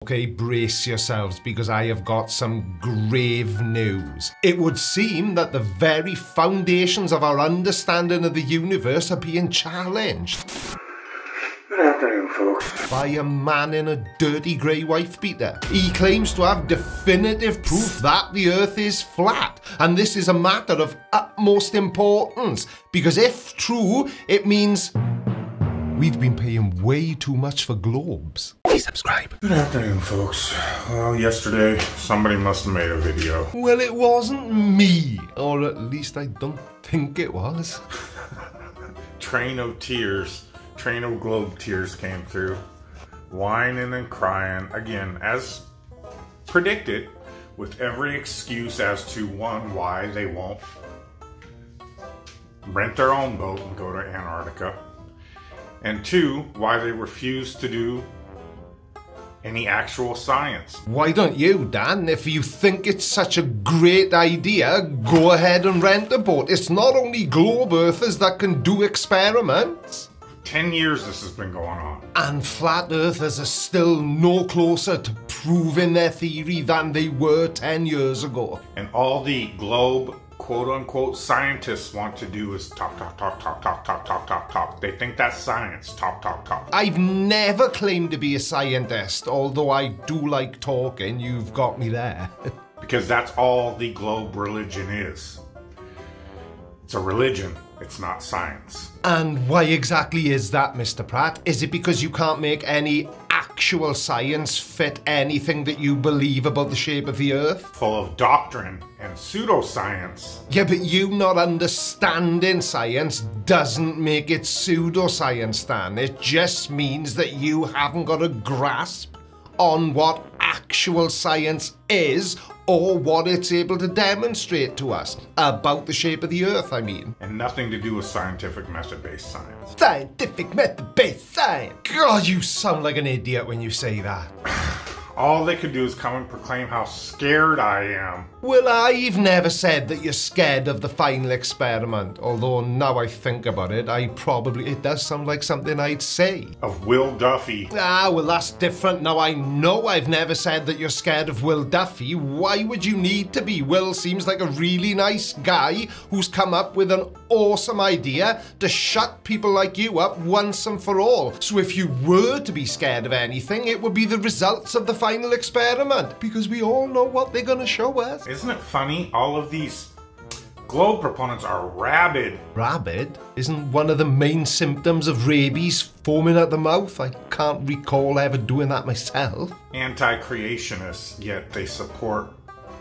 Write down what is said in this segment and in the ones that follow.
Okay, brace yourselves because I have got some grave news. It would seem that the very foundations of our understanding of the universe are being challenged. Good afternoon, folks. By a man in a dirty grey wife beater. He claims to have definitive proof that the Earth is flat, and this is a matter of utmost importance, because if true, it means we've been paying way too much for globes. Please subscribe. Good afternoon, folks. Well, yesterday, somebody must have made a video. Well, it wasn't me, or at least I don't think it was. Train of globe tears came through. Whining and crying, again, as predicted, with every excuse as to, one, why they won't rent their own boat and go to Antarctica, and two, why they refuse to do any actual science. Why don't you, Dan? If you think it's such a great idea, go ahead and rent a boat. It's not only globe earthers that can do experiments. 10 years this has been going on. And flat earthers are still no closer to proving their theory than they were 10 years ago. And all the globe quote-unquote scientists want to do is talk. They think that's science. Talk. I've never claimed to be a scientist, although I do like talking. You've got me there. Because that's all the globe religion is. It's a religion. It's not science. And why exactly is that, Mr. Pratt? Is it because you can't make any actual science fit anything that you believe about the shape of the Earth? Full of doctrine and pseudoscience. Yeah, but you not understanding science doesn't make it pseudoscience, Dan. It just means that you haven't got a grasp on what actual science is, or what it's able to demonstrate to us about the shape of the Earth, I mean. And nothing to do with scientific method-based science. Scientific method-based science. God, you sound like an idiot when you say that. All they could do is come and proclaim how scared I am. Well, I've never said that you're scared of the final experiment, although now I think about it, it does sound like something I'd say. Of Will Duffy. Ah, well, that's different. Now, I know I've never said that you're scared of Will Duffy. Why would you need to be? Will seems like a really nice guy who's come up with an awesome idea to shut people like you up once and for all. So if you were to be scared of anything, it would be the results of the final experiment, because we all know what they're going to show us. Isn't it funny? All of these globe proponents are rabid. Rabid? Isn't one of the main symptoms of rabies foaming at the mouth? I can't recall ever doing that myself. Anti-creationists, yet they support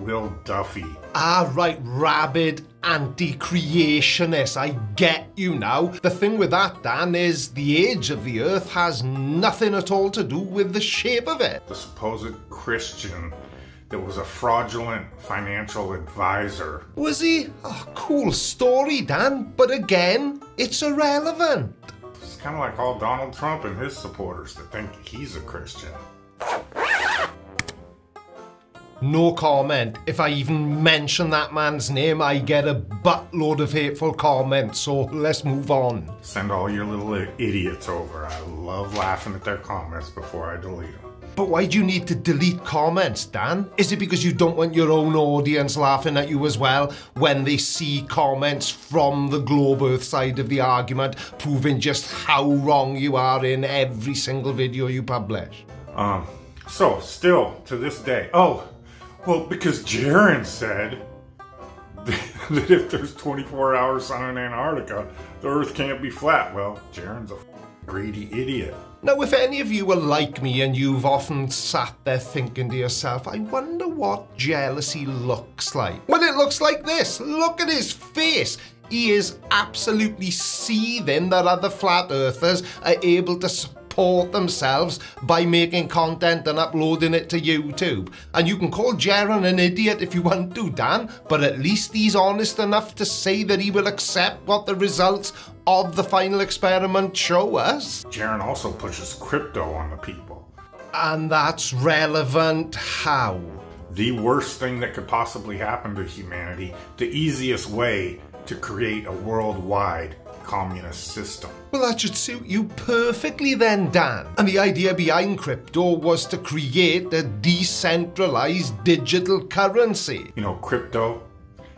Will Duffy. Ah, right, rabid anti-creationists. I get you now. The thing with that, Dan, is the age of the Earth has nothing at all to do with the shape of it. The supposed Christian that was a fraudulent financial advisor. Was he? Oh, cool story, Dan. But again, it's irrelevant. It's kind of like all Donald Trump and his supporters that think he's a Christian. No comment. If I even mention that man's name, I get a buttload of hateful comments, so let's move on. Send all your little idiots over. I love laughing at their comments before I delete them. But why do you need to delete comments, Dan? Is it because you don't want your own audience laughing at you as well when they see comments from the globe Earth side of the argument proving just how wrong you are in every single video you publish? So, still, to this day, well, because Jaron said that if there's 24-hour sun in Antarctica, the Earth can't be flat. Well, Jaron's a greedy idiot. Now, if any of you are like me and you've often sat there thinking to yourself, I wonder what jealousy looks like. Well, it looks like this. Look at his face. He is absolutely seething that other flat earthers are able to support themselves by making content and uploading it to YouTube. And you can call Jaron an idiot if you want to, Dan, but at least he's honest enough to say that he will accept what the results of the final experiment show us. Jaron also pushes crypto on the people. And that's relevant how? The worst thing that could possibly happen to humanity, the easiest way to create a worldwide communist system. Well, that should suit you perfectly then, Dan. And the idea behind crypto was to create a decentralized digital currency. You know, crypto,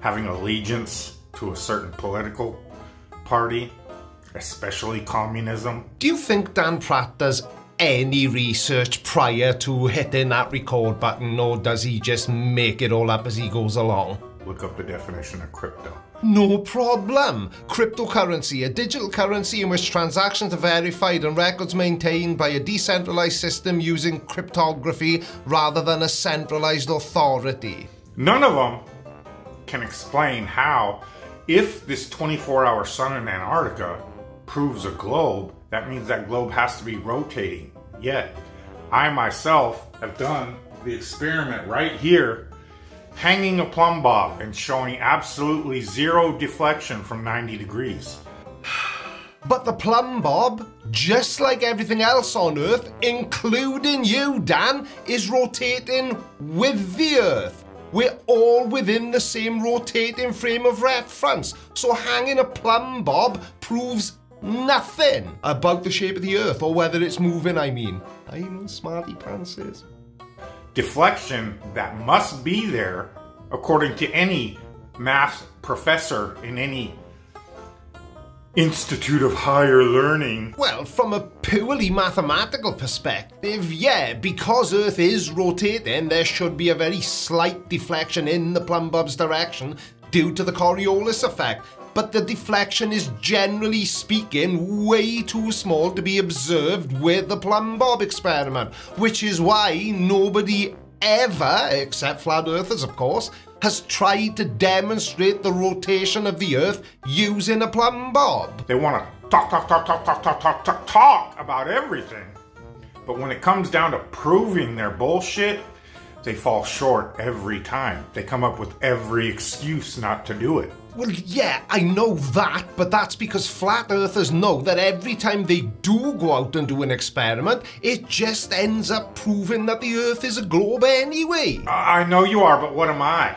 having allegiance to a certain political party, especially communism. Do you think Dan Pratt does any research prior to hitting that record button, or does he just make it all up as he goes along? Look up the definition of crypto. No problem. Cryptocurrency, a digital currency in which transactions are verified and records maintained by a decentralized system using cryptography rather than a centralized authority. None of them can explain how, if this 24-hour sun in Antarctica proves a globe, that means that globe has to be rotating. Yet, I myself have done the experiment right here, hanging a plumb bob and showing absolutely zero deflection from 90 degrees. But the plumb bob, just like everything else on Earth, including you, Dan, is rotating with the Earth. We're all within the same rotating frame of reference, so hanging a plumb bob proves nothing about the shape of the Earth, or whether it's moving, I mean. I know smarty pants is. Deflection that must be there, according to any math professor in any Institute of Higher Learning. Well, from a purely mathematical perspective, yeah, because Earth is rotating, there should be a very slight deflection in the plumb bob's direction due to the Coriolis effect. But the deflection is, generally speaking, way too small to be observed with the plumb bob experiment, which is why nobody ever, except flat earthers of course, has tried to demonstrate the rotation of the Earth using a plumb bob. They want to talk about everything, but when it comes down to proving their bullshit, they fall short every time. They come up with every excuse not to do it. Well, yeah, I know that, but that's because flat earthers know that every time they do go out and do an experiment, it just ends up proving that the Earth is a globe anyway. I know you are, but what am I?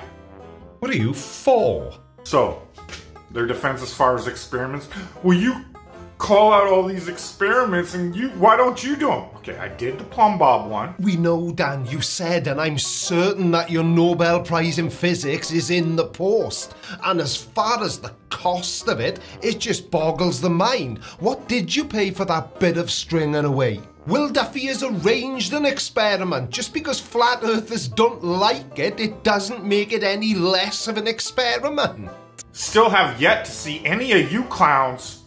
What are you for? So, their defense as far as experiments, well, you call out all these experiments and why don't you do them? Okay, I did the plumb bob one. We know, Dan, you said, and I'm certain that your Nobel Prize in Physics is in the post. And as far as the cost of it, it just boggles the mind. What did you pay for that bit of string and a way? Will Duffy has arranged an experiment. Just because flat earthers don't like it, it doesn't make it any less of an experiment. Still have yet to see any of you clowns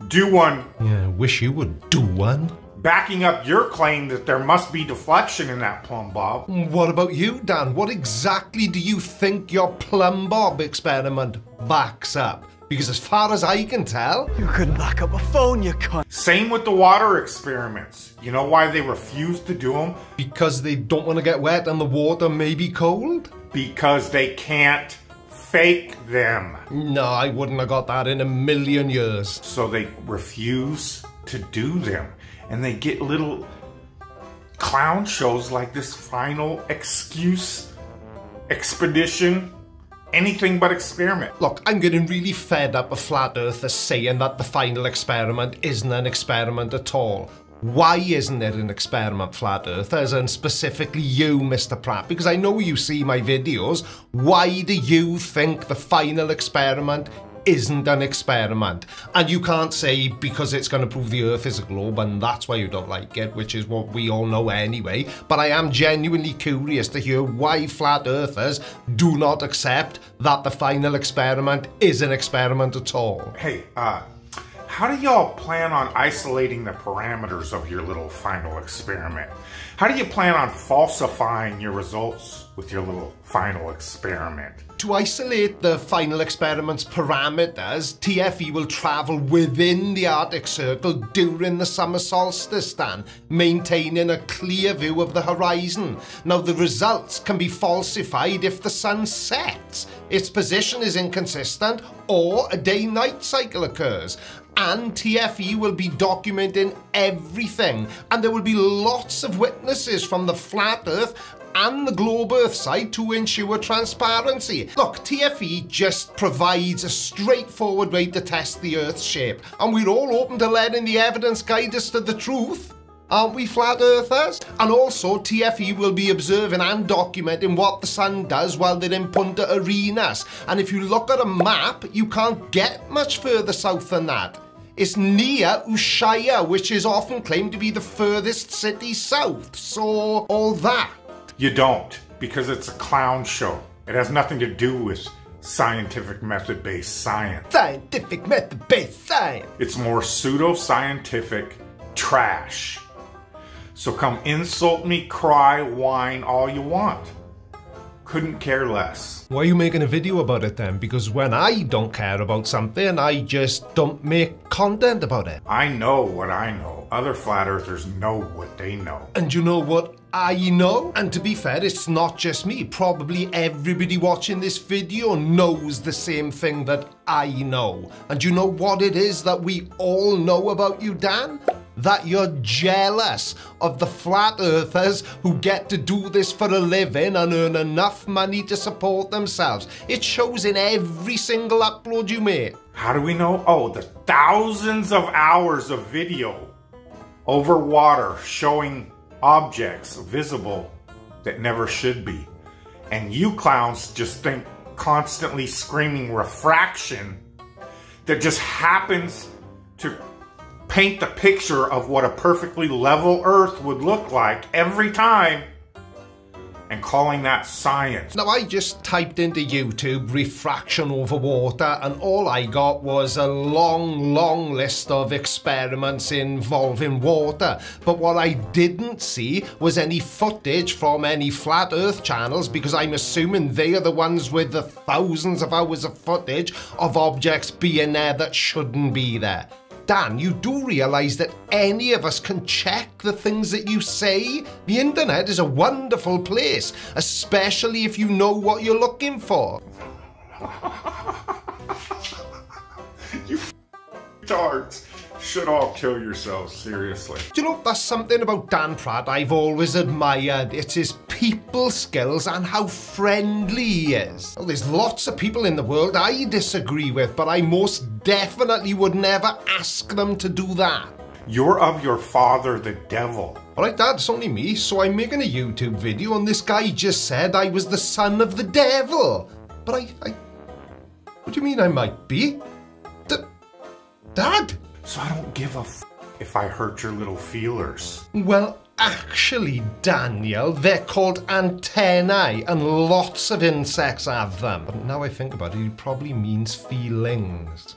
do one. Yeah, I wish you would do one. Backing up your claim that there must be deflection in that plumb bob. What about you, Dan? What exactly do you think your plumb bob experiment backs up? Because as far as I can tell... You couldn't back up a phone, you cunt. Same with the water experiments. You know why they refuse to do them? Because they don't want to get wet and the water may be cold? Because they can't fake them. No, I wouldn't have got that in a million years. So they refuse to do them. And they get little clown shows like this Final Excuse Expedition. Anything but experiment. Look, I'm getting really fed up of flat earthers saying that the final experiment isn't an experiment at all. Why isn't it an experiment, flat earthers, and specifically you, Mr. Pratt? Because I know you see my videos. Why do you think the final experiment isn't an experiment? And you can't say because it's going to prove the Earth is a globe and that's why you don't like it, which is what we all know anyway. But I am genuinely curious to hear why flat earthers do not accept that the final experiment is an experiment at all. Hey, how do y'all plan on isolating the parameters of your little final experiment? How do you plan on falsifying your results with your little final experiment? To isolate the final experiment's parameters, TFE will travel within the Arctic Circle during the summer solstice, Dan, maintaining a clear view of the horizon. Now, the results can be falsified if the sun sets, its position is inconsistent, or a day-night cycle occurs. and TFE will be documenting everything, and there will be lots of witnesses from the flat earth and the globe earth side to ensure transparency. Look, TFE just provides a straightforward way to test the earth's shape, and we're all open to letting the evidence guide us to the truth. Aren't we, flat earthers? And also, TFE will be observing and documenting what the sun does while they're in Punta Arenas. And if you look at a map, you can't get much further south than that. It's near Ushuaia, which is often claimed to be the furthest city south. So, all that. You don't, because it's a clown show. It has nothing to do with scientific method-based science. Scientific method-based science. It's more pseudo-scientific trash. So come insult me, cry, whine all you want. Couldn't care less. Why are you making a video about it then? Because when I don't care about something, I just don't make content about it. I know what I know. Other flat earthers know what they know. And you know what I know? And to be fair, it's not just me. Probably everybody watching this video knows the same thing that I know. And you know what it is that we all know about you, Dan? That you're jealous of the flat earthers who get to do this for a living and earn enough money to support themselves. It shows in every single upload you make. How do we know? Oh, the thousands of hours of video over water showing objects visible that never should be. And you clowns just think constantly screaming refraction that just happens to paint the picture of what a perfectly level Earth would look like every time, and calling that science. Now, I just typed into YouTube refraction over water, and all I got was a long list of experiments involving water. But what I didn't see was any footage from any flat earth channels, because I'm assuming they are the ones with the thousands of hours of footage of objects being there that shouldn't be there. Dan, you do realise that any of us can check the things that you say? The internet is a wonderful place, especially if you know what you're looking for. You tards should all kill yourselves, seriously. Do you know, that's something about Dan Pratt I've always admired. It's his people skills and how friendly he is. Well, there's lots of people in the world I disagree with, but I most definitely would never ask them to do that. You're of your father, the devil. Alright, Dad, it's only me, so I'm making a YouTube video and this guy just said I was the son of the devil. But I what do you mean I might be? Dad? So I don't give a f if I hurt your little feelers. Well, actually, Daniel, they're called antennae, and lots of insects have them. But now I think about it, it probably means feelings.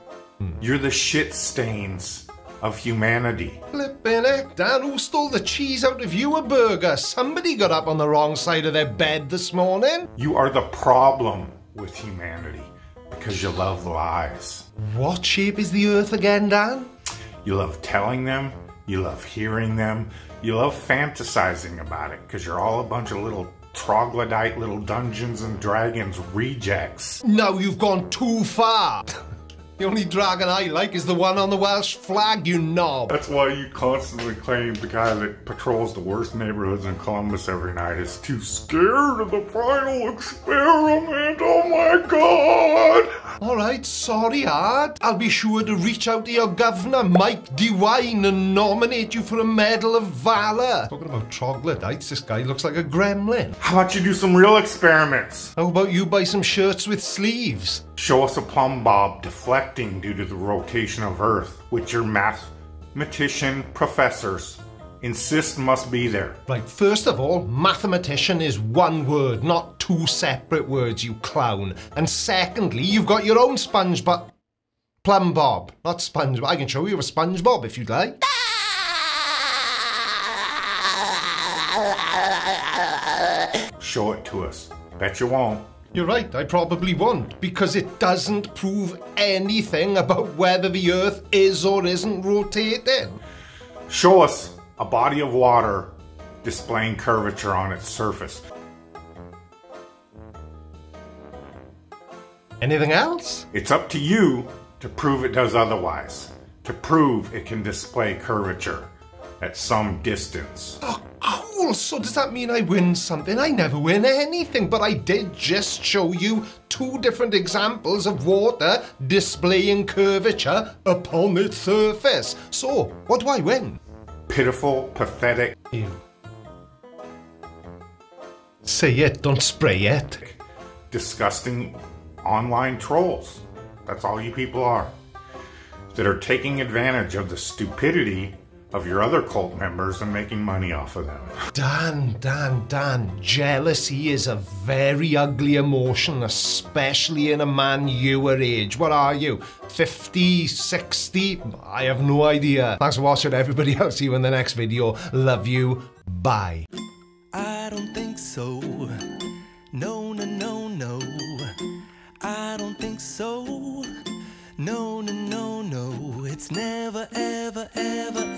You're the shit stains of humanity. Flippin' heck, Dan, who stole the cheese out of you a burger? Somebody got up on the wrong side of their bed this morning. You are the problem with humanity because you love lies. What shape is the earth again, Dan? You love telling them, you love hearing them, you love fantasizing about it because you're all a bunch of little troglodyte, little Dungeons and Dragons rejects. Now you've gone too far. The only dragon I like is the one on the Welsh flag, you knob. That's why you constantly claim the guy that patrols the worst neighborhoods in Columbus every night is too scared of the final experiment. Oh my God! Alright, sorry, Art. I'll be sure to reach out to your governor, Mike DeWine, and nominate you for a Medal of Valor. Talking about troglodytes, this guy looks like a gremlin. How about you do some real experiments? How about you buy some shirts with sleeves? Show us a plumb bob deflecting due to the rotation of Earth, which your mathematician professors insist must be there. Right, first of all, mathematician is one word, not two separate words, you clown. And secondly, you've got your own SpongeBob. Plumb bob, not SpongeBob. I can show you a SpongeBob if you'd like. Show it to us. Bet you won't. You're right, I probably won't, because it doesn't prove anything about whether the Earth is or isn't rotating. Show us a body of water displaying curvature on its surface. Anything else? It's up to you to prove it does otherwise. to prove it can display curvature at some distance. Oh, cool. So does that mean I win something? I never win anything, but I did just show you 2 different examples of water displaying curvature upon its surface. So, what do I win? Pitiful, pathetic, Ew. Say it, don't spray it. disgusting online trolls. That's all you people are. That are taking advantage of the stupidity of your other cult members and making money off of them. Dan, jealousy is a very ugly emotion, especially in a man your age. What are you, 50, 60? I have no idea. Thanks for watching, everybody. I'll see you in the next video. Love you. Bye. I don't think so. No, no, no, no. I don't think so. No, no, no, no. It's never, ever, ever,